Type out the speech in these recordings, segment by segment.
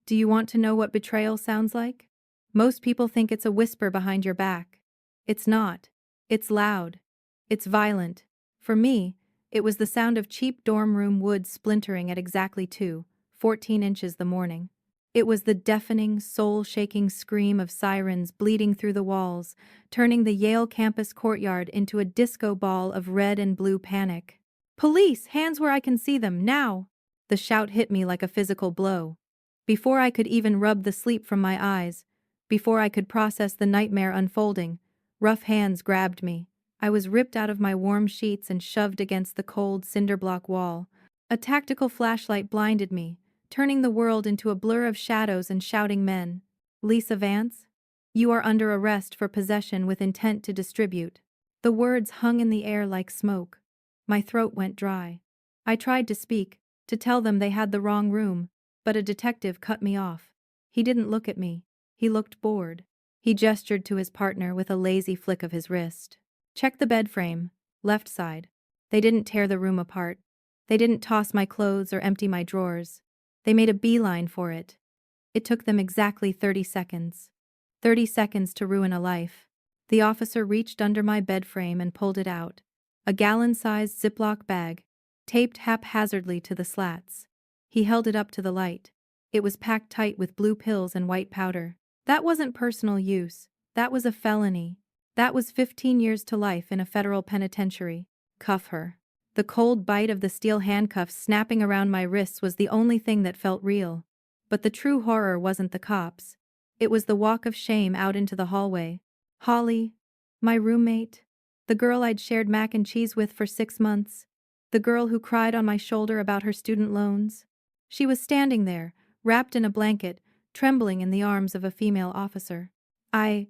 Do you want to know what betrayal sounds like? Most people think it's a whisper behind your back. It's not. It's loud. It's violent. For me, it was the sound of cheap dorm room wood splintering at exactly 2:14 inches the morning. It was the deafening, soul-shaking scream of sirens bleeding through the walls, turning the Yale campus courtyard into a disco ball of red and blue panic. "Police! Hands where I can see them, now!" The shout hit me like a physical blow. Before I could even rub the sleep from my eyes, before I could process the nightmare unfolding, rough hands grabbed me. I was ripped out of my warm sheets and shoved against the cold cinderblock wall. A tactical flashlight blinded me, turning the world into a blur of shadows and shouting men. "Lisa Vance? You are under arrest for possession with intent to distribute." The words hung in the air like smoke. My throat went dry. I tried to speak, to tell them they had the wrong room, but a detective cut me off. He didn't look at me. He looked bored. He gestured to his partner with a lazy flick of his wrist. "Check the bed frame, left side." They didn't tear the room apart. They didn't toss my clothes or empty my drawers. They made a beeline for it. It took them exactly 30 seconds. 30 seconds to ruin a life. The officer reached under my bed frame and pulled it out. A gallon-sized Ziploc bag, taped haphazardly to the slats. He held it up to the light. It was packed tight with blue pills and white powder. That wasn't personal use. That was a felony. That was 15 years to life in a federal penitentiary. "Cuff her." The cold bite of the steel handcuffs snapping around my wrists was the only thing that felt real. But the true horror wasn't the cops. It was the walk of shame out into the hallway. Holly, my roommate, the girl I'd shared mac and cheese with for 6 months, the girl who cried on my shoulder about her student loans. She was standing there, wrapped in a blanket, trembling in the arms of a female officer. I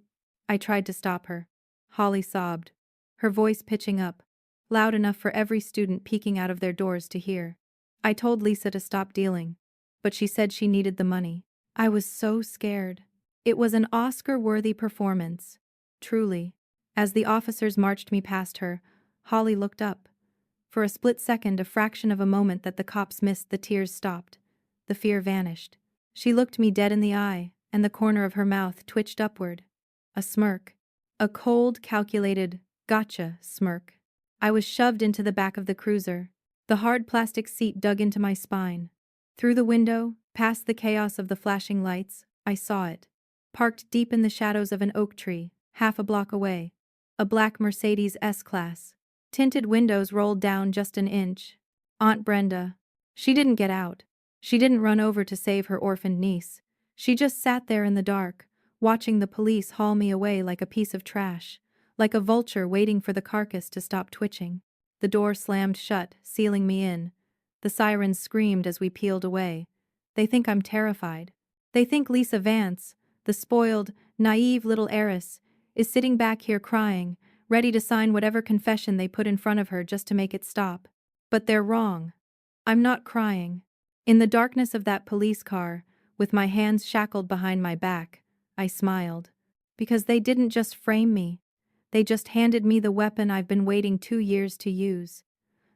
tried to stop her. Holly sobbed, her voice pitching up, loud enough for every student peeking out of their doors to hear. I told Lisa to stop dealing, but she said she needed the money. I was so scared. It was an Oscar-worthy performance. Truly. As the officers marched me past her, Holly looked up. For a split second, a fraction of a moment that the cops missed, the tears stopped. The fear vanished. She looked me dead in the eye, and the corner of her mouth twitched upward. A smirk. A cold, calculated, "gotcha" smirk. I was shoved into the back of the cruiser. The hard plastic seat dug into my spine. Through the window, past the chaos of the flashing lights, I saw it. Parked deep in the shadows of an oak tree, half a block away. A black Mercedes S-Class. Tinted windows rolled down just an inch. Aunt Brenda. She didn't get out. She didn't run over to save her orphaned niece. She just sat there in the dark, watching the police haul me away like a piece of trash, like a vulture waiting for the carcass to stop twitching. The door slammed shut, sealing me in. The sirens screamed as we peeled away. They think I'm terrified. They think Lisa Vance, the spoiled, naive little heiress, is sitting back here crying, ready to sign whatever confession they put in front of her just to make it stop. But they're wrong. I'm not crying. In the darkness of that police car, with my hands shackled behind my back, I smiled. Because they didn't just frame me. They just handed me the weapon I've been waiting 2 years to use.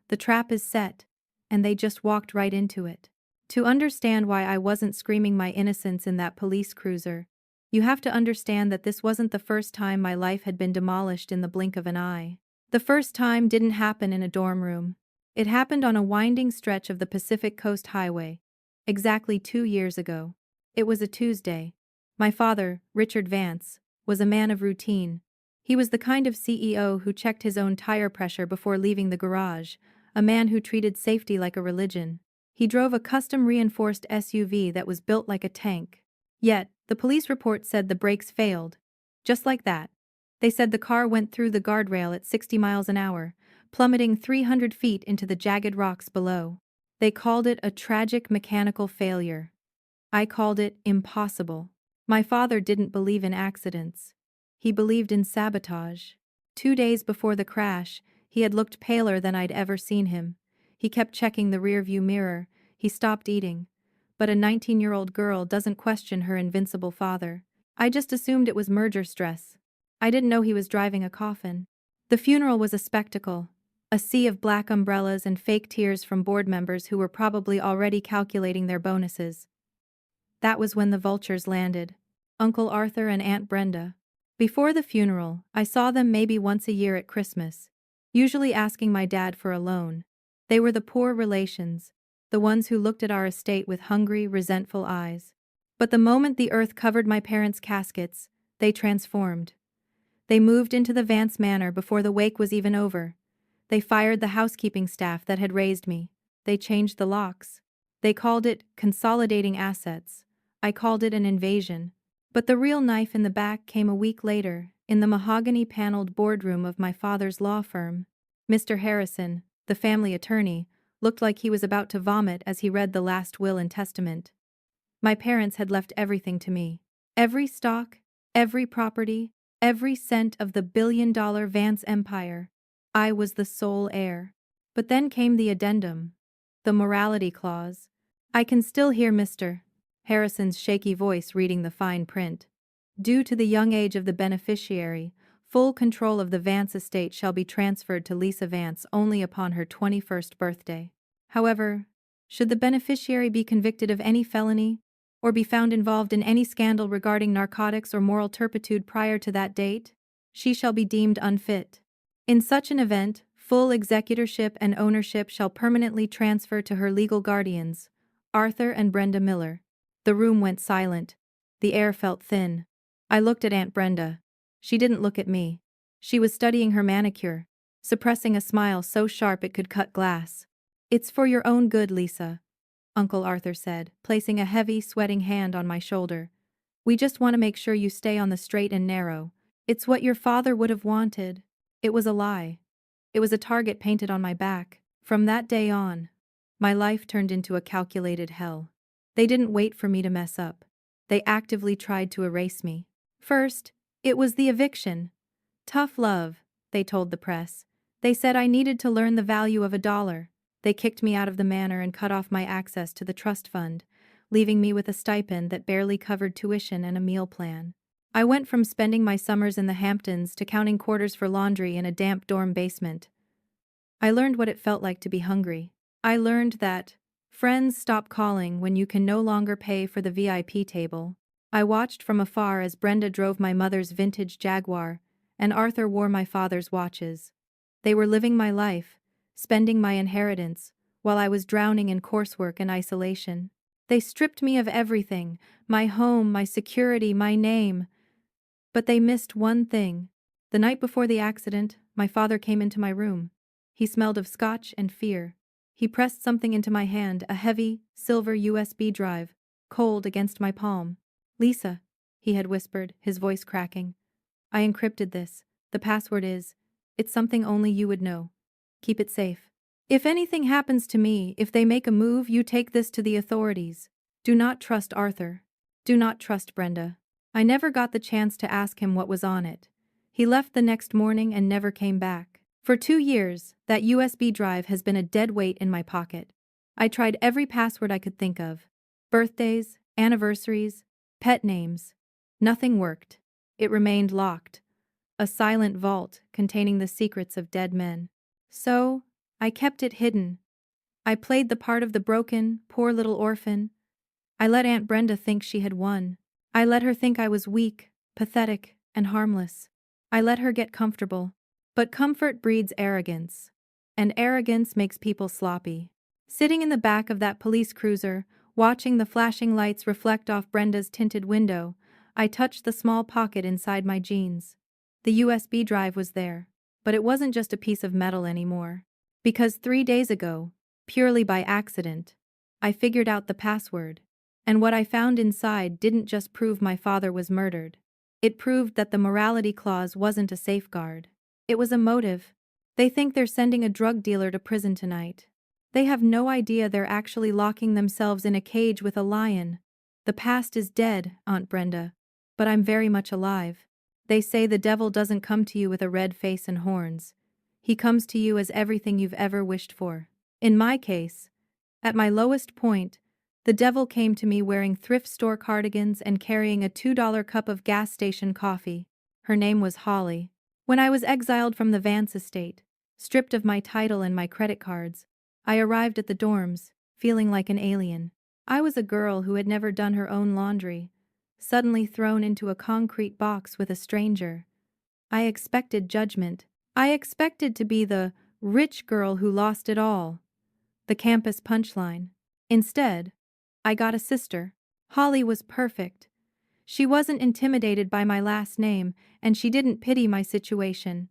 The trap is set, and they just walked right into it. To understand why I wasn't screaming my innocence in that police cruiser, you have to understand that this wasn't the first time my life had been demolished in the blink of an eye. The first time didn't happen in a dorm room. It happened on a winding stretch of the Pacific Coast Highway, exactly 2 years ago. It was a Tuesday. My father, Richard Vance, was a man of routine. He was the kind of CEO who checked his own tire pressure before leaving the garage, a man who treated safety like a religion. He drove a custom-reinforced SUV that was built like a tank. Yet, the police report said the brakes failed. Just like that. They said the car went through the guardrail at 60 miles an hour, plummeting 300 feet into the jagged rocks below. They called it a tragic mechanical failure. I called it impossible. My father didn't believe in accidents. He believed in sabotage. 2 days before the crash, he had looked paler than I'd ever seen him. He kept checking the rearview mirror. He stopped eating. But a 19-year-old girl doesn't question her invincible father. I just assumed it was merger stress. I didn't know he was driving a coffin. The funeral was a spectacle. A sea of black umbrellas and fake tears from board members who were probably already calculating their bonuses. That was when the vultures landed. Uncle Arthur and Aunt Brenda. Before the funeral, I saw them maybe once a year at Christmas, usually asking my dad for a loan. They were the poor relations, the ones who looked at our estate with hungry, resentful eyes. But the moment the earth covered my parents' caskets, they transformed. They moved into the Vance Manor before the wake was even over. They fired the housekeeping staff that had raised me. They changed the locks. They called it consolidating assets. I called it an invasion. But the real knife in the back came a week later, in the mahogany-paneled boardroom of my father's law firm. Mr. Harrison, the family attorney, looked like he was about to vomit as he read the last will and testament. My parents had left everything to me. Every stock, every property, every cent of the billion-dollar Vance empire. I was the sole heir. But then came the addendum. The morality clause. I can still hear Mr. Harrison's shaky voice reading the fine print. Due to the young age of the beneficiary, full control of the Vance estate shall be transferred to Lisa Vance only upon her 21st birthday. However, should the beneficiary be convicted of any felony, or be found involved in any scandal regarding narcotics or moral turpitude prior to that date, she shall be deemed unfit. In such an event, full executorship and ownership shall permanently transfer to her legal guardians, Arthur and Brenda Miller. The room went silent. The air felt thin. I looked at Aunt Brenda. She didn't look at me. She was studying her manicure, suppressing a smile so sharp it could cut glass. "It's for your own good, Lisa," Uncle Arthur said, placing a heavy, sweating hand on my shoulder. "We just want to make sure you stay on the straight and narrow. It's what your father would have wanted." It was a lie. It was a target painted on my back. From that day on, my life turned into a calculated hell. They didn't wait for me to mess up. They actively tried to erase me. First, it was the eviction. "Tough love," they told the press. They said I needed to learn the value of $1. They kicked me out of the manor and cut off my access to the trust fund, leaving me with a stipend that barely covered tuition and a meal plan. I went from spending my summers in the Hamptons to counting quarters for laundry in a damp dorm basement. I learned what it felt like to be hungry. I learned that friends stop calling when you can no longer pay for the VIP table. I watched from afar as Brenda drove my mother's vintage Jaguar, and Arthur wore my father's watches. They were living my life, spending my inheritance, while I was drowning in coursework and isolation. They stripped me of everything, my home, my security, my name. But they missed one thing. The night before the accident, my father came into my room. He smelled of scotch and fear. He pressed something into my hand, a heavy, silver USB drive, cold against my palm. "Lisa," he had whispered, his voice cracking. "I encrypted this. The password is, it's something only you would know. Keep it safe. If anything happens to me, if they make a move, you take this to the authorities. Do not trust Arthur. Do not trust Brenda." I never got the chance to ask him what was on it. He left the next morning and never came back. For 2 years, that USB drive has been a dead weight in my pocket. I tried every password I could think of. Birthdays, anniversaries, pet names. Nothing worked. It remained locked. A silent vault containing the secrets of dead men. So, I kept it hidden. I played the part of the broken, poor little orphan. I let Aunt Brenda think she had won. I let her think I was weak, pathetic, and harmless. I let her get comfortable. But comfort breeds arrogance. And arrogance makes people sloppy. Sitting in the back of that police cruiser, watching the flashing lights reflect off Brenda's tinted window, I touched the small pocket inside my jeans. The USB drive was there. But it wasn't just a piece of metal anymore. Because 3 days ago, purely by accident, I figured out the password. And what I found inside didn't just prove my father was murdered. It proved that the morality clause wasn't a safeguard. It was a motive. They think they're sending a drug dealer to prison tonight. They have no idea they're actually locking themselves in a cage with a lion. The past is dead, Aunt Brenda. But I'm very much alive. They say the devil doesn't come to you with a red face and horns. He comes to you as everything you've ever wished for. In my case, at my lowest point, the devil came to me wearing thrift store cardigans and carrying a $2 cup of gas station coffee. Her name was Holly. When I was exiled from the Vance estate, stripped of my title and my credit cards, I arrived at the dorms, feeling like an alien. I was a girl who had never done her own laundry, suddenly thrown into a concrete box with a stranger. I expected judgment. I expected to be the rich girl who lost it all, the campus punchline. Instead, I got a sister. Holly was perfect. She wasn't intimidated by my last name, and she didn't pity my situation.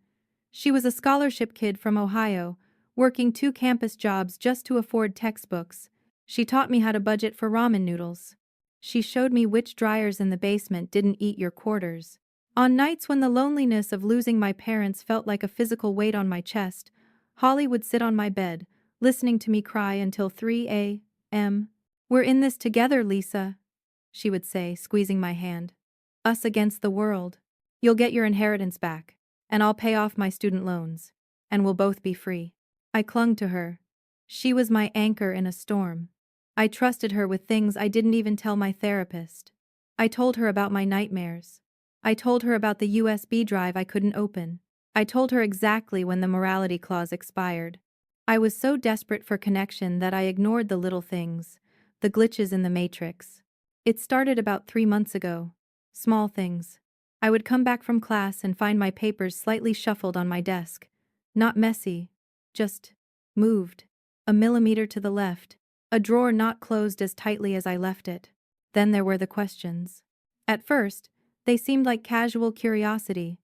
She was a scholarship kid from Ohio, working 2 campus jobs just to afford textbooks. She taught me how to budget for ramen noodles. She showed me which dryers in the basement didn't eat your quarters. On nights when the loneliness of losing my parents felt like a physical weight on my chest, Holly would sit on my bed, listening to me cry until 3 a.m. "We're in this together, Lisa," she would say, squeezing my hand. "Us against the world. You'll get your inheritance back, and I'll pay off my student loans, and we'll both be free." I clung to her. She was my anchor in a storm. I trusted her with things I didn't even tell my therapist. I told her about my nightmares. I told her about the USB drive I couldn't open. I told her exactly when the morality clause expired. I was so desperate for connection that I ignored the little things, the glitches in the matrix. It started about 3 months ago. Small things. I would come back from class and find my papers slightly shuffled on my desk. Not messy, just moved. A millimeter to the left. A drawer not closed as tightly as I left it. Then there were the questions. At first, they seemed like casual curiosity,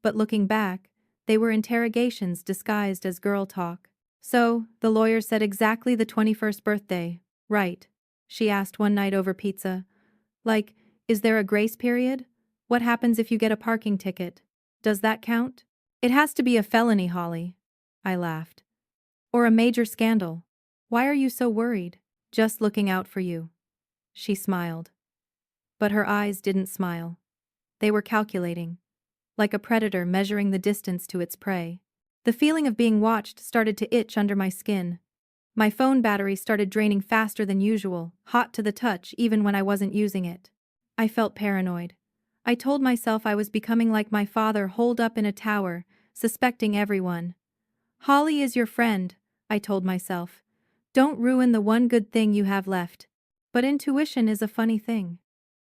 but looking back, they were interrogations disguised as girl talk. "So, the lawyer said exactly the 21st birthday, right?" she asked one night over pizza. "Like, is there a grace period? What happens if you get a parking ticket? Does that count?" "It has to be a felony, Holly," I laughed. "Or a major scandal. Why are you so worried?" "Just looking out for you." She smiled. But her eyes didn't smile. They were calculating, like a predator measuring the distance to its prey. The feeling of being watched started to itch under my skin. My phone battery started draining faster than usual, hot to the touch even when I wasn't using it. I felt paranoid. I told myself I was becoming like my father holed up in a tower, suspecting everyone. "Holly is your friend," I told myself. "Don't ruin the one good thing you have left." But intuition is a funny thing.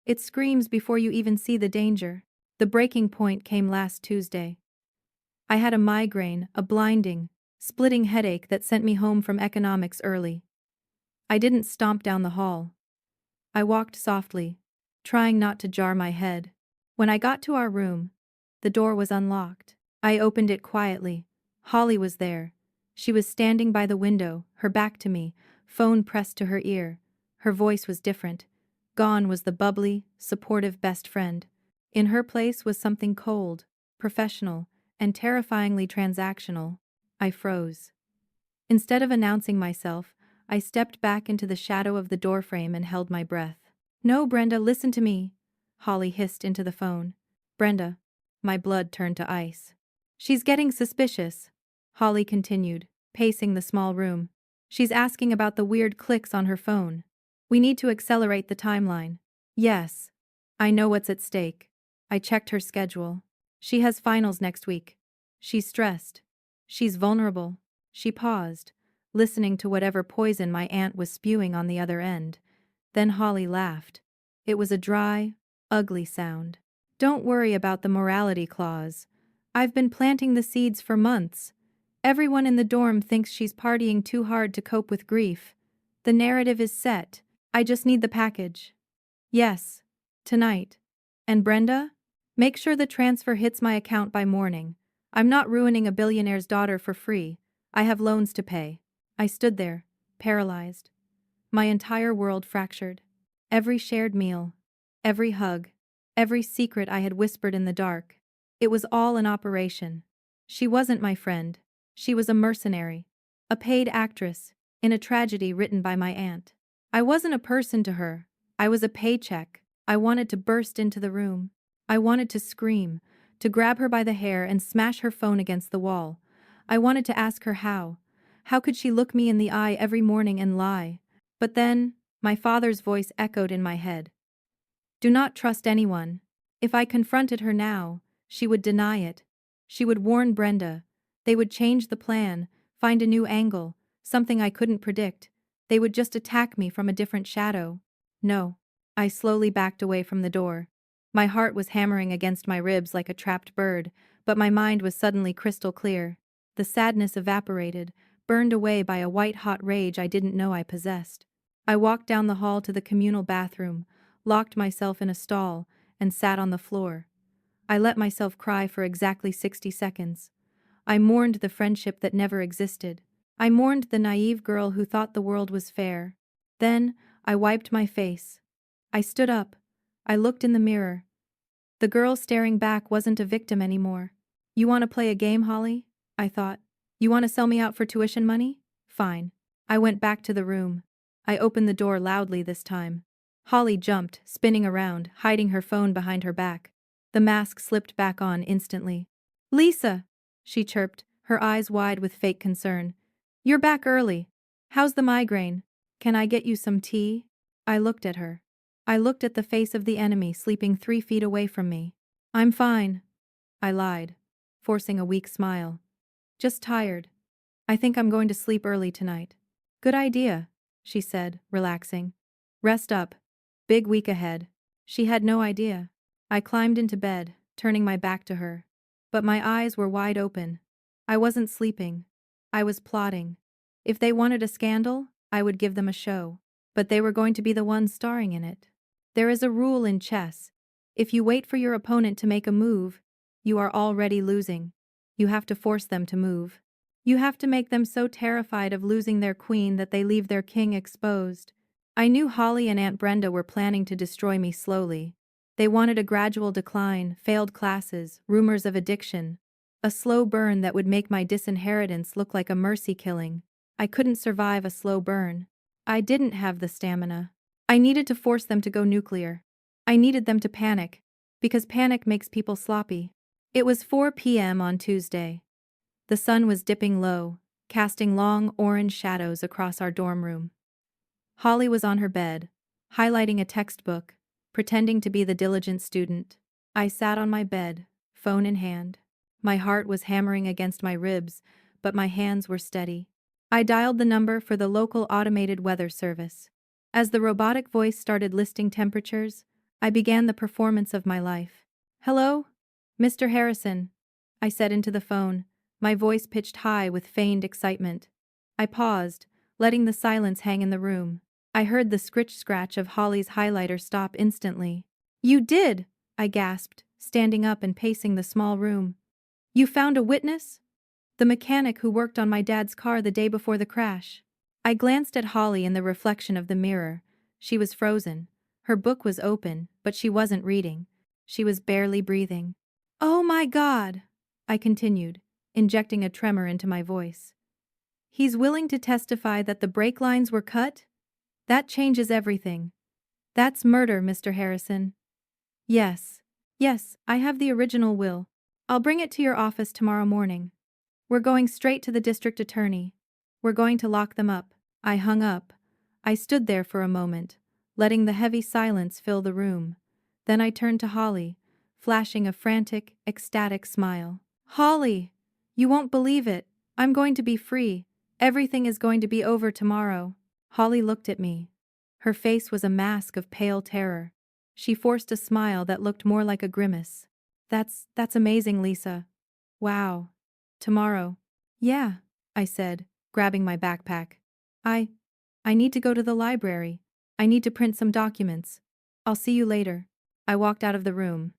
It screams before you even see the danger. The breaking point came last Tuesday. I had a migraine, a blinding, splitting headache that sent me home from economics early. I didn't stomp down the hall. I walked softly, trying not to jar my head. When I got to our room, the door was unlocked. I opened it quietly. Holly was there. She was standing by the window, her back to me, phone pressed to her ear. Her voice was different. Gone was the bubbly, supportive best friend. In her place was something cold, professional, and terrifyingly transactional. I froze. Instead of announcing myself, I stepped back into the shadow of the doorframe and held my breath. "No, Brenda, listen to me," Holly hissed into the phone. "Brenda." My blood turned to ice. "She's getting suspicious," Holly continued, pacing the small room. "She's asking about the weird clicks on her phone. We need to accelerate the timeline." "Yes. I know what's at stake." I checked her schedule. "She has finals next week. She's stressed. She's vulnerable." She paused, listening to whatever poison my aunt was spewing on the other end. Then Holly laughed. It was a dry, ugly sound. "Don't worry about the morality clause. I've been planting the seeds for months. Everyone in the dorm thinks she's partying too hard to cope with grief. The narrative is set. I just need the package." "Yes. Tonight. And Brenda? Make sure the transfer hits my account by morning. I'm not ruining a billionaire's daughter for free. I have loans to pay." I stood there, paralyzed. My entire world fractured. Every shared meal, every hug, every secret I had whispered in the dark. It was all an operation. She wasn't my friend. She was a mercenary. A paid actress, in a tragedy written by my aunt. I wasn't a person to her. I was a paycheck. I wanted to burst into the room. I wanted to scream, to grab her by the hair and smash her phone against the wall. I wanted to ask her how. How could she look me in the eye every morning and lie? But then, my father's voice echoed in my head. "Do not trust anyone." If I confronted her now, she would deny it. She would warn Brenda. They would change the plan, find a new angle, something I couldn't predict. They would just attack me from a different shadow. No. I slowly backed away from the door. My heart was hammering against my ribs like a trapped bird, but my mind was suddenly crystal clear. The sadness evaporated, burned away by a white-hot rage I didn't know I possessed. I walked down the hall to the communal bathroom, locked myself in a stall, and sat on the floor. I let myself cry for exactly 60 seconds. I mourned the friendship that never existed. I mourned the naive girl who thought the world was fair. Then, I wiped my face. I stood up. I looked in the mirror. The girl staring back wasn't a victim anymore. You want to play a game, Holly? I thought. You want to sell me out for tuition money? Fine. I went back to the room. I opened the door loudly this time. Holly jumped, spinning around, hiding her phone behind her back. The mask slipped back on instantly. Lisa! She chirped, her eyes wide with fake concern. You're back early. How's the migraine? Can I get you some tea? I looked at her. I looked at the face of the enemy sleeping 3 feet away from me. I'm fine. I lied, forcing a weak smile. Just tired. I think I'm going to sleep early tonight. Good idea, she said, relaxing. Rest up. Big week ahead. She had no idea. I climbed into bed, turning my back to her. But my eyes were wide open. I wasn't sleeping. I was plotting. If they wanted a scandal, I would give them a show. But they were going to be the ones starring in it. There is a rule in chess. If you wait for your opponent to make a move, you are already losing. You have to force them to move. You have to make them so terrified of losing their queen that they leave their king exposed. I knew Holly and Aunt Brenda were planning to destroy me slowly. They wanted a gradual decline, failed classes, rumors of addiction. A slow burn that would make my disinheritance look like a mercy killing. I couldn't survive a slow burn. I didn't have the stamina. I needed to force them to go nuclear. I needed them to panic, because panic makes people sloppy. It was 4 p.m. on Tuesday. The sun was dipping low, casting long orange shadows across our dorm room. Holly was on her bed, highlighting a textbook, pretending to be the diligent student. I sat on my bed, phone in hand. My heart was hammering against my ribs, but my hands were steady. I dialed the number for the local automated weather service. As the robotic voice started listing temperatures, I began the performance of my life. Hello? Mr. Harrison, I said into the phone, my voice pitched high with feigned excitement. I paused, letting the silence hang in the room. I heard the scritch-scratch of Holly's highlighter stop instantly. You did, I gasped, standing up and pacing the small room. You found a witness? The mechanic who worked on my dad's car the day before the crash. I glanced at Holly in the reflection of the mirror. She was frozen. Her book was open, but she wasn't reading. She was barely breathing. Oh my God, I continued, injecting a tremor into my voice. He's willing to testify that the brake lines were cut? That changes everything. That's murder, Mr. Harrison. Yes. Yes, I have the original will. I'll bring it to your office tomorrow morning. We're going straight to the district attorney. We're going to lock them up. I hung up. I stood there for a moment, letting the heavy silence fill the room. Then I turned to Holly, flashing a frantic, ecstatic smile. Holly! You won't believe it. I'm going to be free. Everything is going to be over tomorrow. Holly looked at me. Her face was a mask of pale terror. She forced a smile that looked more like a grimace. That's amazing, Lisa. Wow. Tomorrow. Yeah, I said, grabbing my backpack. I need to go to the library. I need to print some documents. I'll see you later. I walked out of the room.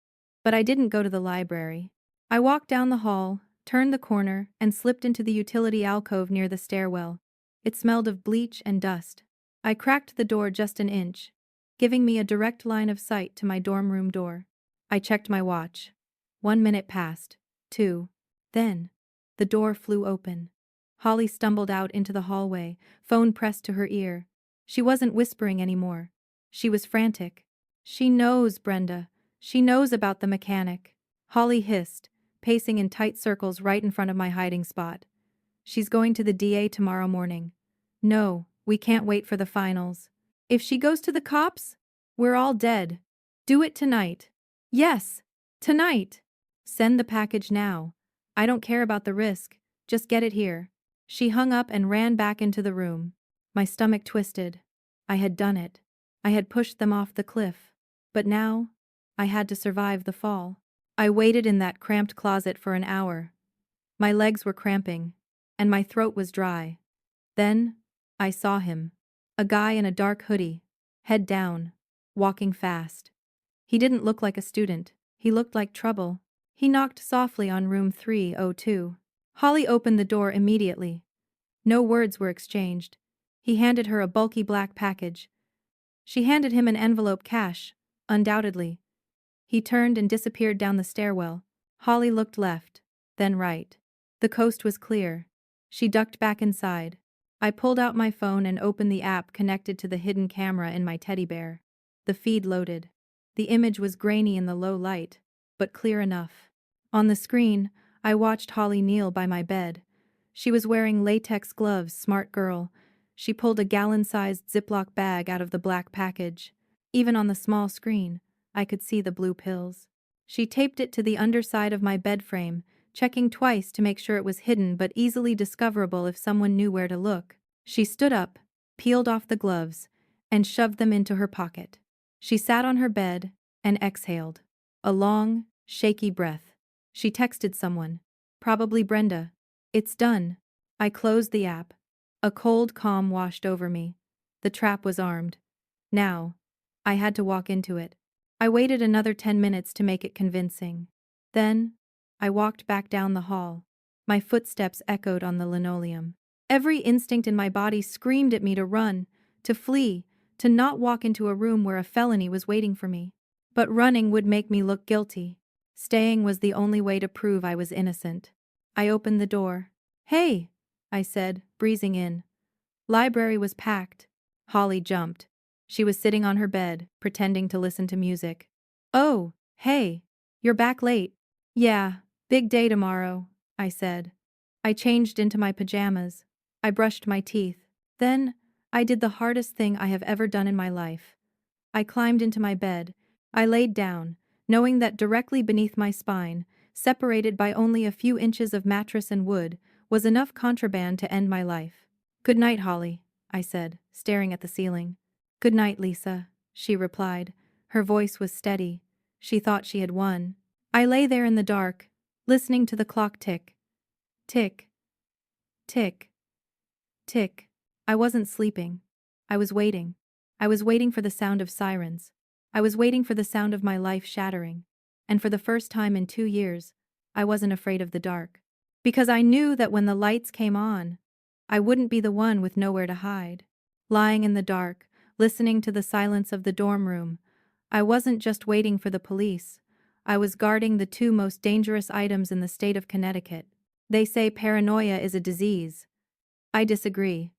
But I didn't go to the library. I walked down the hall, turned the corner, and slipped into the utility alcove near the stairwell. It smelled of bleach and dust. I cracked the door just an inch, giving me a direct line of sight to my dorm room door. I checked my watch. 1 minute passed. 2. Then, the door flew open. Holly stumbled out into the hallway, phone pressed to her ear. She wasn't whispering anymore. She was frantic. She knows, Brenda. She knows about the mechanic. Holly hissed, pacing in tight circles right in front of my hiding spot. She's going to the DA tomorrow morning. No, we can't wait for the finals. If she goes to the cops, we're all dead. Do it tonight. Yes, tonight. Send the package now. I don't care about the risk. Just get it here. She hung up and ran back into the room. My stomach twisted. I had done it. I had pushed them off the cliff. But now, I had to survive the fall. I waited in that cramped closet for an hour. My legs were cramping, and my throat was dry. Then, I saw him. A guy in a dark hoodie, head down, walking fast. He didn't look like a student, he looked like trouble. He knocked softly on room 302. Holly opened the door immediately. No words were exchanged. He handed her a bulky black package. She handed him an envelope cash, undoubtedly. He turned and disappeared down the stairwell. Holly looked left, then right. The coast was clear. She ducked back inside. I pulled out my phone and opened the app connected to the hidden camera in my teddy bear. The feed loaded. The image was grainy in the low light, but clear enough. On the screen, I watched Holly kneel by my bed. She was wearing latex gloves, smart girl. She pulled a gallon-sized Ziploc bag out of the black package. Even on the small screen, I could see the blue pills. She taped it to the underside of my bed frame, checking twice to make sure it was hidden but easily discoverable if someone knew where to look. She stood up, peeled off the gloves, and shoved them into her pocket. She sat on her bed and exhaled. A long, shaky breath. She texted someone. Probably Brenda. It's done. I closed the app. A cold calm washed over me. The trap was armed. Now, I had to walk into it. I waited another 10 minutes to make it convincing. Then, I walked back down the hall. My footsteps echoed on the linoleum. Every instinct in my body screamed at me to run, to flee, to not walk into a room where a felony was waiting for me. But running would make me look guilty. Staying was the only way to prove I was innocent. I opened the door. "Hey," I said, breezing in. Library was packed. Holly jumped. She was sitting on her bed, pretending to listen to music. "Oh, hey, you're back late." "Yeah, big day tomorrow," I said. I changed into my pajamas. I brushed my teeth. Then, I did the hardest thing I have ever done in my life. I climbed into my bed. I laid down, knowing that directly beneath my spine, separated by only a few inches of mattress and wood, was enough contraband to end my life. "Good night, Holly," I said, staring at the ceiling. "Good night, Lisa," she replied. Her voice was steady. She thought she had won. I lay there in the dark, listening to the clock tick. Tick. Tick. Tick. I wasn't sleeping. I was waiting. I was waiting for the sound of sirens. I was waiting for the sound of my life shattering. And for the first time in 2 years, I wasn't afraid of the dark. Because I knew that when the lights came on, I wouldn't be the one with nowhere to hide. Lying in the dark, listening to the silence of the dorm room, I wasn't just waiting for the police. I was guarding the 2 most dangerous items in the state of Connecticut. They say paranoia is a disease. I disagree.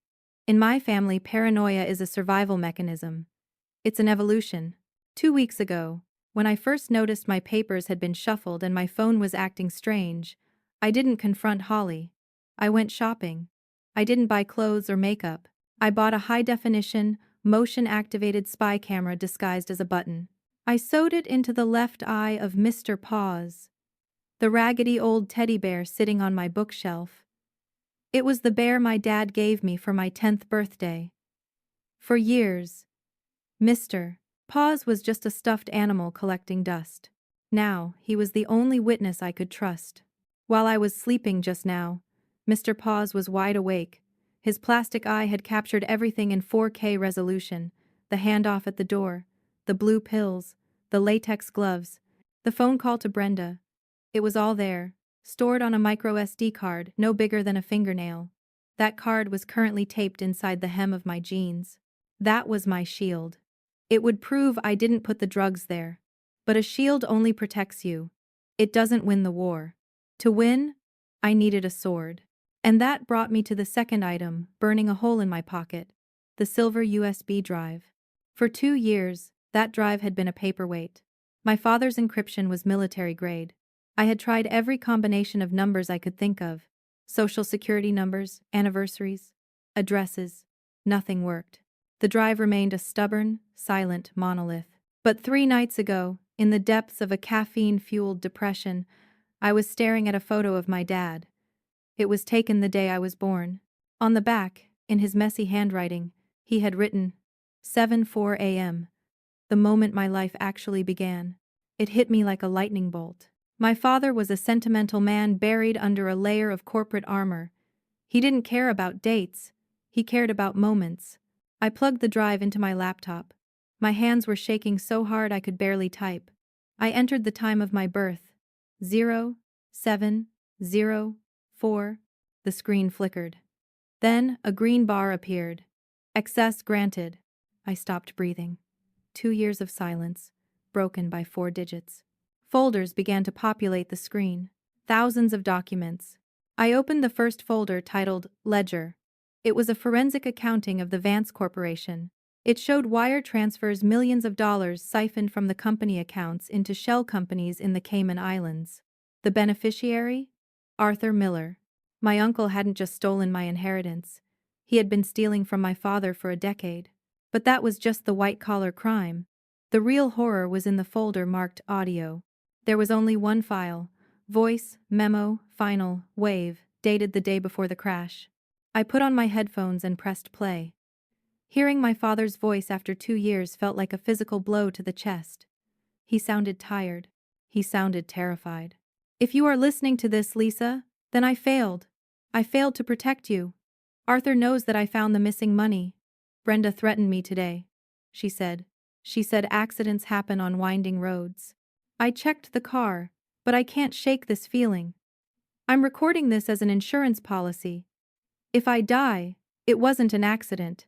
In my family, paranoia is a survival mechanism. It's an evolution. 2 weeks ago, when I first noticed my papers had been shuffled and my phone was acting strange, I didn't confront Holly. I went shopping. I didn't buy clothes or makeup. I bought a high-definition, motion-activated spy camera disguised as a button. I sewed it into the left eye of Mr. Paws, the raggedy old teddy bear sitting on my bookshelf. It was the bear my dad gave me for my 10th birthday. For years, Mr. Paws was just a stuffed animal collecting dust. Now, he was the only witness I could trust. While I was sleeping just now, Mr. Paws was wide awake. His plastic eye had captured everything in 4K resolution: the handoff at the door, the blue pills, the latex gloves, the phone call to Brenda. It was all there, stored on a micro SD card no bigger than a fingernail. That card was currently taped inside the hem of my jeans. That was my shield. It would prove I didn't put the drugs there. But a shield only protects you. It doesn't win the war. To win, I needed a sword. And that brought me to the second item, burning a hole in my pocket: the silver USB drive. For 2 years, that drive had been a paperweight. My father's encryption was military grade. I had tried every combination of numbers I could think of: social security numbers, anniversaries, addresses. Nothing worked. The drive remained a stubborn, silent monolith. But 3 nights ago, in the depths of a caffeine-fueled depression, I was staring at a photo of my dad. It was taken the day I was born. On the back, In his messy handwriting, he had written, 7:04 a.m., the moment my life actually began. It hit me like a lightning bolt. My father was a sentimental man buried under a layer of corporate armor. He didn't care about dates. He cared about moments. I plugged the drive into my laptop. My hands were shaking so hard I could barely type. I entered the time of my birth. 0704. The screen flickered. Then a green bar appeared. Access granted. I stopped breathing. 2 years of silence, broken by 4 digits. Folders began to populate the screen. Thousands of documents. I opened the first folder titled Ledger. It was a forensic accounting of the Vance Corporation. It showed wire transfers, millions of dollars siphoned from the company accounts into shell companies in the Cayman Islands. The beneficiary? Arthur Miller. My uncle hadn't just stolen my inheritance. He had been stealing from my father for a decade. But that was just the white-collar crime. The real horror was in the folder marked Audio. There was only one file: voice, memo, final, wave, dated the day before the crash. I put on my headphones and pressed play. Hearing my father's voice after 2 years felt like a physical blow to the chest. He sounded tired. He sounded terrified. If you are listening to this, Lisa, then I failed. I failed to protect you. Arthur knows that I found the missing money. Brenda threatened me today, she said. She said accidents happen on winding roads. I checked the car, but I can't shake this feeling. I'm recording this as an insurance policy. If I die, it wasn't an accident.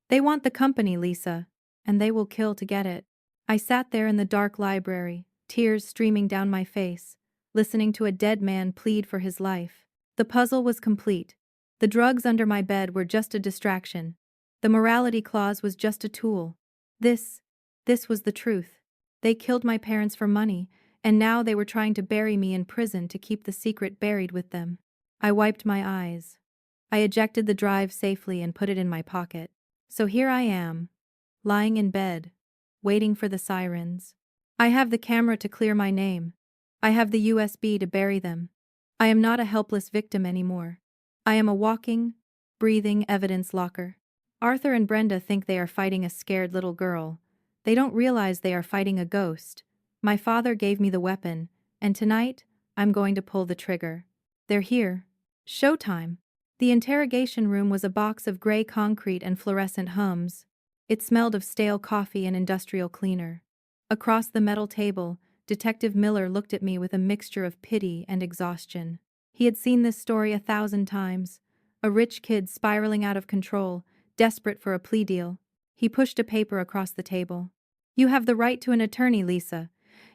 They want the company, Lisa, and they will kill to get it. I sat there in the dark library, tears streaming down my face, listening to a dead man plead for his life. The puzzle was complete. The drugs under my bed were just a distraction. The morality clause was just a tool. This was the truth. They killed my parents for money, and now they were trying to bury me in prison to keep the secret buried with them. I wiped my eyes. I ejected the drive safely and put it in my pocket. So here I am, lying in bed, waiting for the sirens. I have the camera to clear my name. I have the USB to bury them. I am not a helpless victim anymore. I am a walking, breathing evidence locker. Arthur and Brenda think they are fighting a scared little girl. They don't realize they are fighting a ghost. My father gave me the weapon, and tonight, I'm going to pull the trigger. They're here. Showtime. The interrogation room was a box of gray concrete and fluorescent hums. It smelled of stale coffee and industrial cleaner. Across the metal table, Detective Miller looked at me with a mixture of pity and exhaustion. He had seen this story 1,000 times. A rich kid spiraling out of control, desperate for a plea deal. He pushed a paper across the table. You have the right to an attorney, Lisa.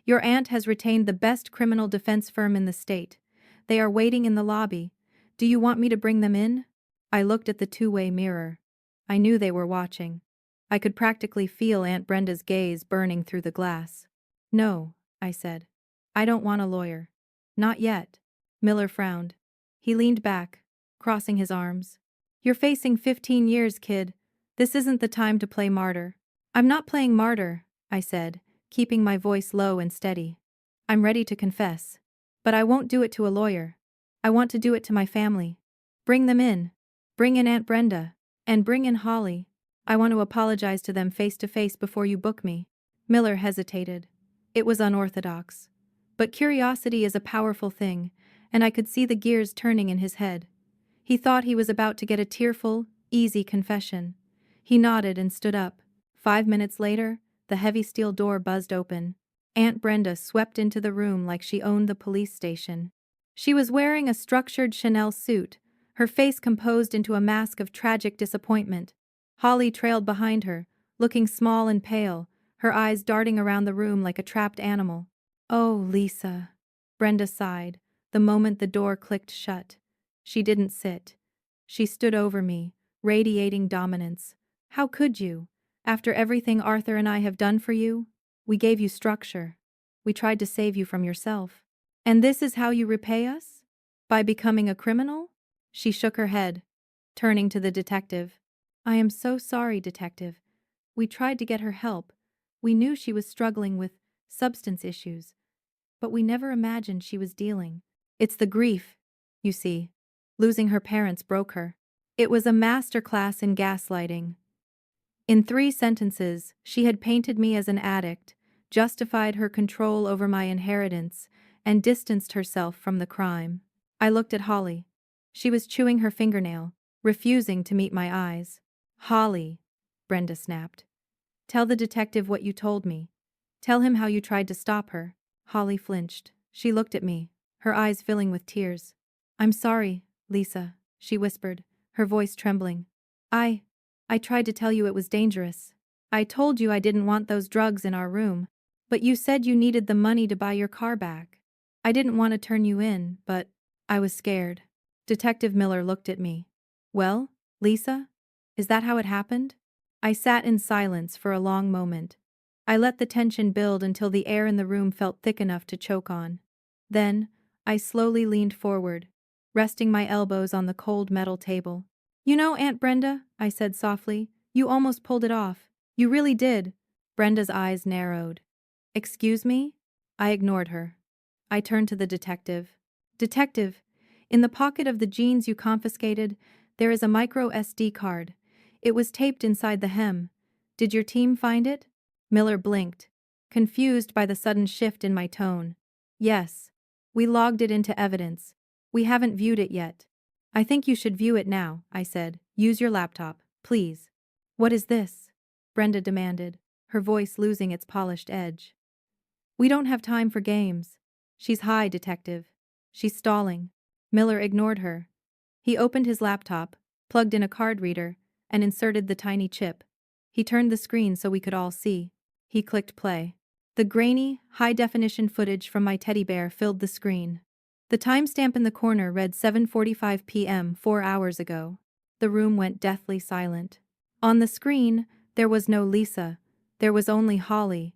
Your aunt has retained the best criminal defense firm in the state. They are waiting in the lobby. Do you want me to bring them in? I looked at the two-way mirror. I knew they were watching. I could practically feel Aunt Brenda's gaze burning through the glass. No, I said. I don't want a lawyer. Not yet. Miller frowned. He leaned back, crossing his arms. You're facing 15 years, kid. This isn't the time to play martyr. I'm not playing martyr, I said, keeping my voice low and steady. I'm ready to confess. But I won't do it to a lawyer. I want to do it to my family. Bring them in. Bring in Aunt Brenda. And bring in Holly. I want to apologize to them face to face before you book me. Miller hesitated. It was unorthodox. But curiosity is a powerful thing, and I could see the gears turning in his head. He thought he was about to get a tearful, easy confession. He nodded and stood up. 5 minutes later, the heavy steel door buzzed open. Aunt Brenda swept into the room like she owned the police station. She was wearing a structured Chanel suit, her face composed into a mask of tragic disappointment. Holly trailed behind her, looking small and pale, her eyes darting around the room like a trapped animal. Oh, Lisa. Brenda sighed, the moment the door clicked shut. She didn't sit. She stood over me, radiating dominance. How could you? After everything Arthur and I have done for you? We gave you structure. We tried to save you from yourself. And this is how you repay us? By becoming a criminal? She shook her head, turning to the detective. I am so sorry, detective. We tried to get her help. We knew she was struggling with substance issues. But we never imagined she was dealing. It's the grief, you see. Losing her parents broke her. It was a masterclass in gaslighting. In 3 sentences, she had painted me as an addict, justified her control over my inheritance, and distanced herself from the crime. I looked at Holly. She was chewing her fingernail, refusing to meet my eyes. "Holly," Brenda snapped. "Tell the detective what you told me. Tell him how you tried to stop her." Holly flinched. She looked at me, her eyes filling with tears. "I'm sorry, Lisa," she whispered, her voice trembling. I tried to tell you it was dangerous. I told you I didn't want those drugs in our room, but you said you needed the money to buy your car back. I didn't want to turn you in, but I was scared." Detective Miller looked at me. "Well, Lisa? Is that how it happened?" I sat in silence for a long moment. I let the tension build until the air in the room felt thick enough to choke on. Then, I slowly leaned forward, resting my elbows on the cold metal table. "You know, Aunt Brenda," I said softly, "you almost pulled it off. You really did." Brenda's eyes narrowed. "Excuse me?" I ignored her. I turned to the detective. "Detective, in the pocket of the jeans you confiscated, there is a micro SD card. It was taped inside the hem. Did your team find it?" Miller blinked, confused by the sudden shift in my tone. "Yes. We logged it into evidence. We haven't viewed it yet." "I think you should view it now," I said. "Use your laptop, please." "What is this?" Brenda demanded, her voice losing its polished edge. "We don't have time for games." "She's high, detective. She's stalling." Miller ignored her. He opened his laptop, plugged in a card reader, and inserted the tiny chip. He turned the screen so we could all see. He clicked play. The grainy, high-definition footage from my teddy bear filled the screen. The timestamp in the corner read 7:45 p.m. 4 hours ago. The room went deathly silent. On the screen, there was no Lisa. There was only Holly.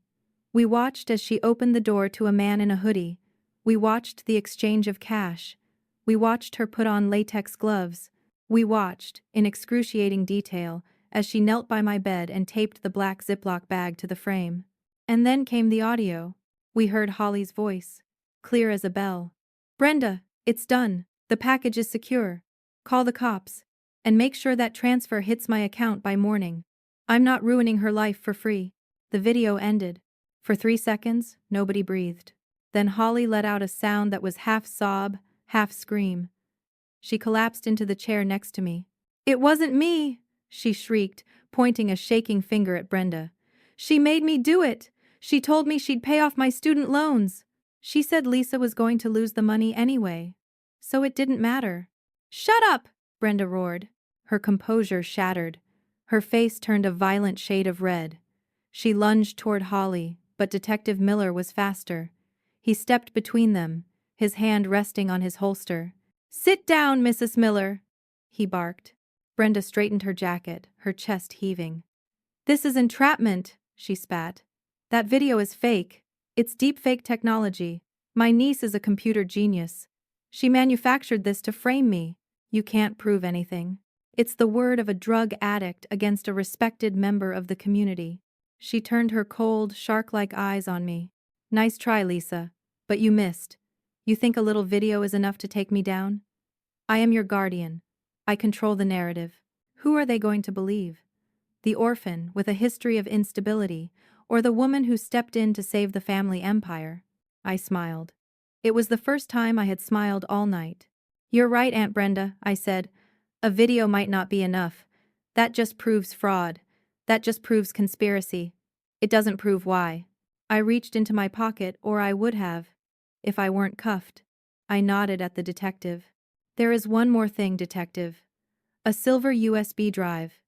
We watched as she opened the door to a man in a hoodie. We watched the exchange of cash. We watched her put on latex gloves. We watched, in excruciating detail, as she knelt by my bed and taped the black Ziploc bag to the frame. And then came the audio. We heard Holly's voice, clear as a bell. "Brenda, it's done. The package is secure. Call the cops. And make sure that transfer hits my account by morning. I'm not ruining her life for free." The video ended. For 3 seconds, nobody breathed. Then Holly let out a sound that was half sob, half scream. She collapsed into the chair next to me. "It wasn't me!" she shrieked, pointing a shaking finger at Brenda. "She made me do it! She told me she'd pay off my student loans! She said Lisa was going to lose the money anyway. So it didn't matter." "Shut up!" Brenda roared. Her composure shattered. Her face turned a violent shade of red. She lunged toward Holly, but Detective Miller was faster. He stepped between them, his hand resting on his holster. "Sit down, Mrs. Miller," he barked. Brenda straightened her jacket, her chest heaving. "This is entrapment," she spat. "That video is fake. It's deepfake technology. My niece is a computer genius. She manufactured this to frame me. You can't prove anything. It's the word of a drug addict against a respected member of the community." She turned her cold, shark-like eyes on me. "Nice try, Lisa. But you missed. You think a little video is enough to take me down? I am your guardian. I control the narrative. Who are they going to believe? The orphan with a history of instability, or the woman who stepped in to save the family empire?" I smiled. It was the first time I had smiled all night. "You're right, Aunt Brenda," I said. "A video might not be enough. That just proves fraud. That just proves conspiracy. It doesn't prove why." I reached into my pocket, or I would have, if I weren't cuffed. I nodded at the detective. "There is one more thing, detective. A silver USB drive.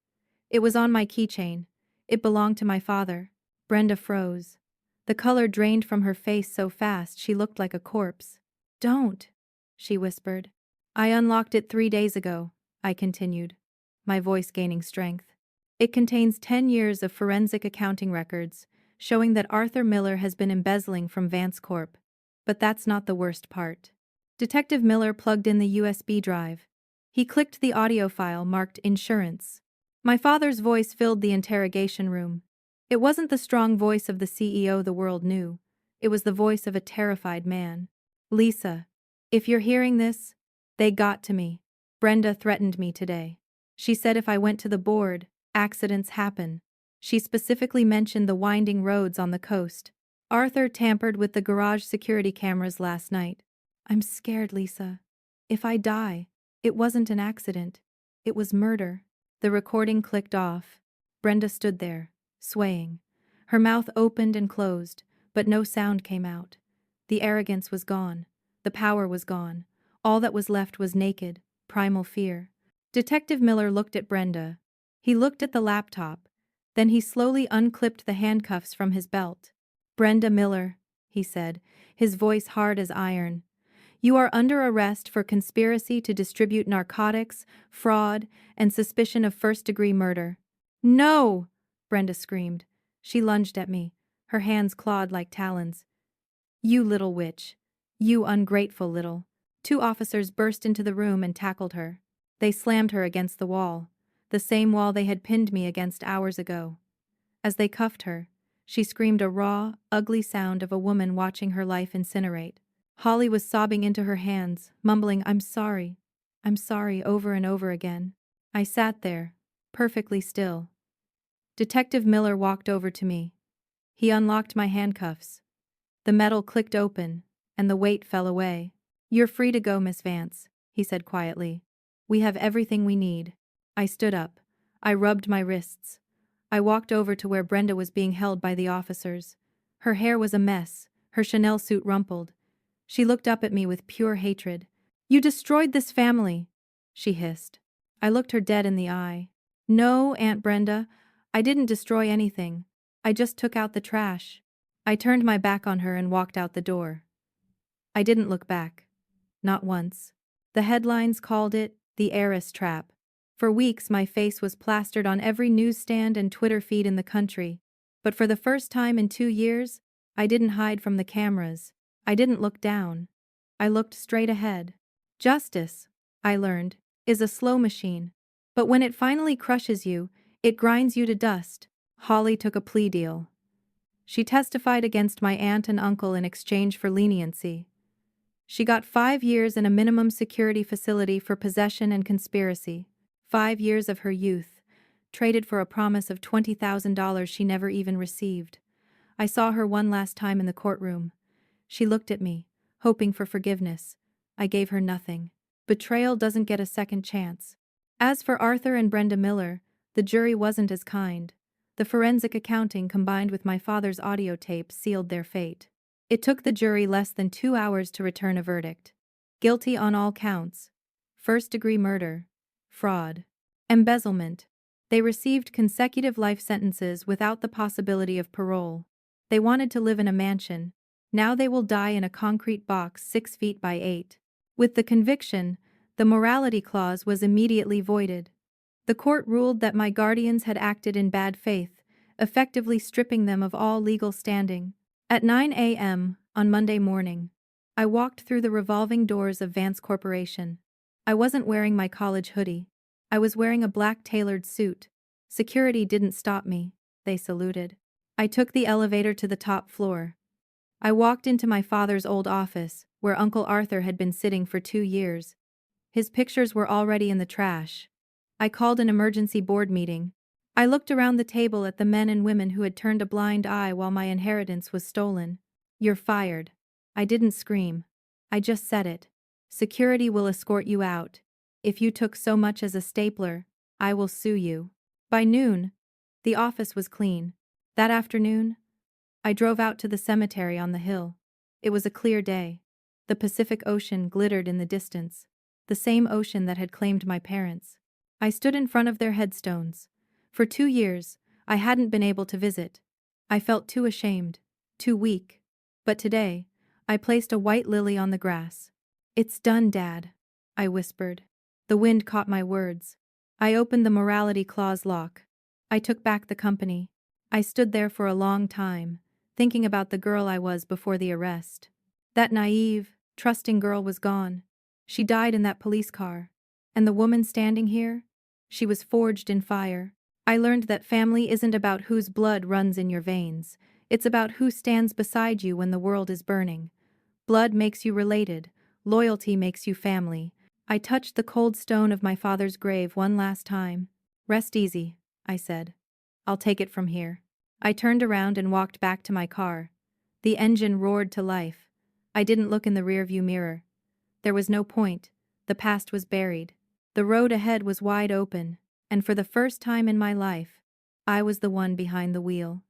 It was on my keychain. It belonged to my father." Brenda froze. The color drained from her face so fast she looked like a corpse. "Don't," she whispered. "I unlocked it 3 days ago," I continued, my voice gaining strength. "It contains 10 years of forensic accounting records, showing that Arthur Miller has been embezzling from Vance Corp. But that's not the worst part." Detective Miller plugged in the USB drive. He clicked the audio file marked insurance. My father's voice filled the interrogation room. It wasn't the strong voice of the CEO the world knew. It was the voice of a terrified man. "Lisa, if you're hearing this, they got to me. Brenda threatened me today. She said if I went to the board, accidents happen. She specifically mentioned the winding roads on the coast. Arthur tampered with the garage security cameras last night. I'm scared, Lisa. If I die, it wasn't an accident. It was murder. The recording clicked off. Brenda stood there, swaying. Her mouth opened and closed, but no sound came out. The arrogance was gone. The power was gone. All that was left was naked, primal fear. Detective Miller looked at Brenda. He looked at the laptop. Then he slowly unclipped the handcuffs from his belt. Brenda Miller, he said, his voice hard as iron. You are under arrest for conspiracy to distribute narcotics, fraud, and suspicion of first-degree murder. No! Brenda screamed. She lunged at me, her hands clawed like talons. You little witch. You ungrateful little. Two officers burst into the room and tackled her. They slammed her against the wall, the same wall they had pinned me against hours ago. As they cuffed her, she screamed a raw, ugly sound of a woman watching her life incinerate. Holly was sobbing into her hands, mumbling, I'm sorry, over and over again. I sat there, perfectly still. Detective Miller walked over to me. He unlocked my handcuffs. The metal clicked open, and the weight fell away. You're free to go, Miss Vance, he said quietly. We have everything we need. I stood up. I rubbed my wrists. I walked over to where Brenda was being held by the officers. Her hair was a mess, her Chanel suit rumpled. She looked up at me with pure hatred. You destroyed this family, she hissed. I looked her dead in the eye. No, Aunt Brenda, I didn't destroy anything. I just took out the trash. I turned my back on her and walked out the door. I didn't look back. Not once. The headlines called it the heiress trap. For weeks my face was plastered on every newsstand and Twitter feed in the country. But for the first time in 2 years, I didn't hide from the cameras. I didn't look down. I looked straight ahead. Justice, I learned, is a slow machine. But when it finally crushes you, it grinds you to dust. Holly took a plea deal. She testified against my aunt and uncle in exchange for leniency. She got 5 years in a minimum security facility for possession and conspiracy. 5 years of her youth, traded for a promise of $20,000 she never even received. I saw her one last time in the courtroom. She looked at me, hoping for forgiveness. I gave her nothing. Betrayal doesn't get a second chance. As for Arthur and Brenda Miller, the jury wasn't as kind. The forensic accounting combined with my father's audio tape sealed their fate. It took the jury less than 2 hours to return a verdict. Guilty on all counts. First-degree murder. Fraud. Embezzlement. They received consecutive life sentences without the possibility of parole. They wanted to live in a mansion. Now they will die in a concrete box 6 feet by 8. With the conviction, the morality clause was immediately voided. The court ruled that my guardians had acted in bad faith, effectively stripping them of all legal standing. At 9 a.m. on Monday morning, I walked through the revolving doors of Vance Corporation. I wasn't wearing my college hoodie. I was wearing a black tailored suit. Security didn't stop me. They saluted. I took the elevator to the top floor. I walked into my father's old office, where Uncle Arthur had been sitting for 2 years. His pictures were already in the trash. I called an emergency board meeting. I looked around the table at the men and women who had turned a blind eye while my inheritance was stolen. You're fired. I didn't scream. I just said it. Security will escort you out. If you took so much as a stapler, I will sue you. By noon, the office was clean. That afternoon, I drove out to the cemetery on the hill. It was a clear day. The Pacific Ocean glittered in the distance, the same ocean that had claimed my parents. I stood in front of their headstones. For 2 years, I hadn't been able to visit. I felt too ashamed, too weak. But today, I placed a white lily on the grass. It's done, Dad, I whispered. The wind caught my words. I opened the morality clause lock. I took back the company. I stood there for a long time, thinking about the girl I was before the arrest. That naive, trusting girl was gone. She died in that police car. And the woman standing here? She was forged in fire. I learned that family isn't about whose blood runs in your veins. It's about who stands beside you when the world is burning. Blood makes you related. Loyalty makes you family. I touched the cold stone of my father's grave one last time. Rest easy, I said. I'll take it from here. I turned around and walked back to my car. The engine roared to life. I didn't look in the rearview mirror. There was no point. The past was buried. The road ahead was wide open, and for the first time in my life, I was the one behind the wheel.